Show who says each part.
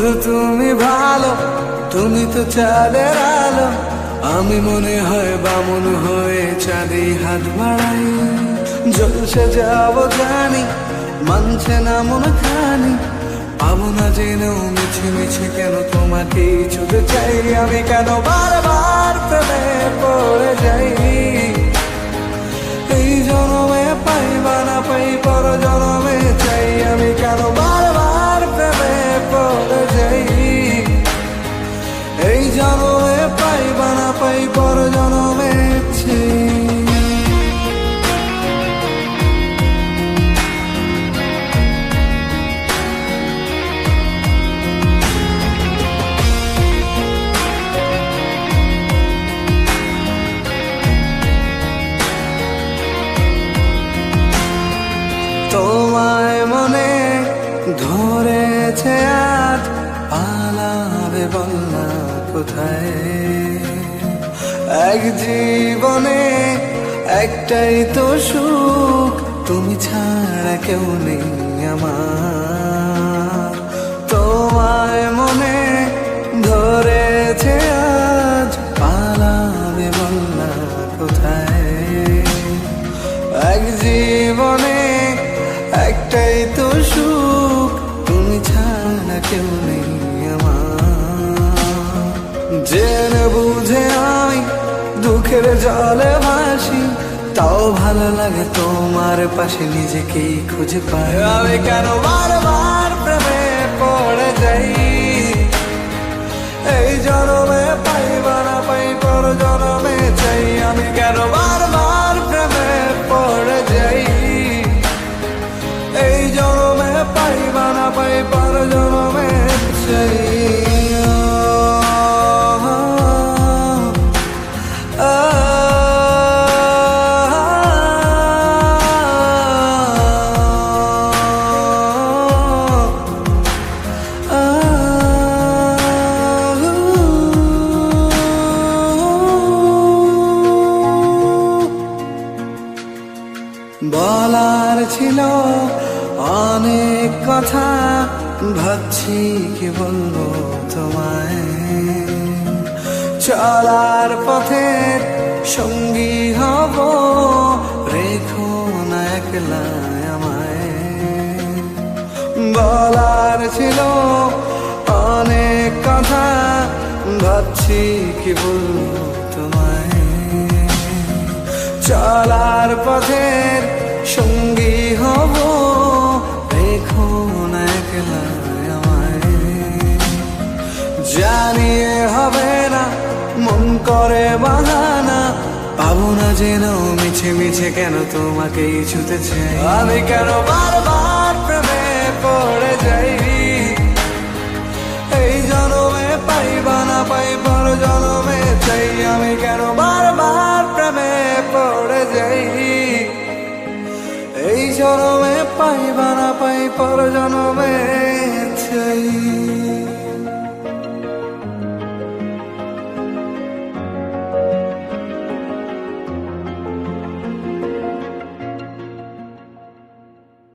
Speaker 1: বন্ধু তুমি ভালো, তুমি তো চাঁদের আলো। আমি মনে হয় বামন হয়ে চাঁদে হাত বাড়াই। জলসে যাবো জানি, মানছে না মন খানি। পাবো না জেনেও মিছে মিছে কেন তোমাকে ছুতে চাই। আমি কেন বারবার প্রেমে পড়ে যাই। এই জনমে পাই বা না পাই, পর জনমে চাই। আমি কেন বারবার প্রেমে পড়ে যাই। এই জনমে পাই বা না পাই, পর জনমে চাই। তোমায় মনে ধরেছে আজ, পালাবে বল না কোথায়। এক জীবনে একটাই তো সুখ, তুমি ছাড়া কেউ নেই আমার। তোমায় মনে ধরেছে আজ, পালাবে বল না কোথায়। এক জীবনে একটাই তো সুখ, তুমি ছাড়া কেউ নেই আমার। জেনে বুঝে আমি দুঃখের জলে ভাসি, তাও ভালো লাগে তোমার পাশে নিজেকেই খুঁজে পাই। আমি কেন বারবার প্রেমে পড়ে যাই। এই জনমে পাই বা না পাই, পর জনমে চাই। আমি কেন বারবার প্রেমে পড়ে যাই। এই জনমে পাই বা না পাই, পর জনমে চাই। বলার ছিল অনেক কথা, ভাবছি কি বলবো তোমায়। চলার পথে সঙ্গী হব, রেখো না একলা আমায়। বলার ছিল অনেক কথা, ভাবছি কি বলবো তোমায়। চলার পথের সঙ্গী হব, রেখো না একলা আমায়। জানিয়ে হবে না, মন করে বাহানা। পাবো না যেন মিছে মিছে কেন তোমাকেই ছুতে চাই। আমি কেন বারবার প্রেমে পড়ে যাই। এই জনমে পাই বা না পাই, পর জনমে চাই। আমি কেন বারবার প্রেমে পড়ে যাই। এই জনমে পাই বা না পাই, পর জনমে চাই।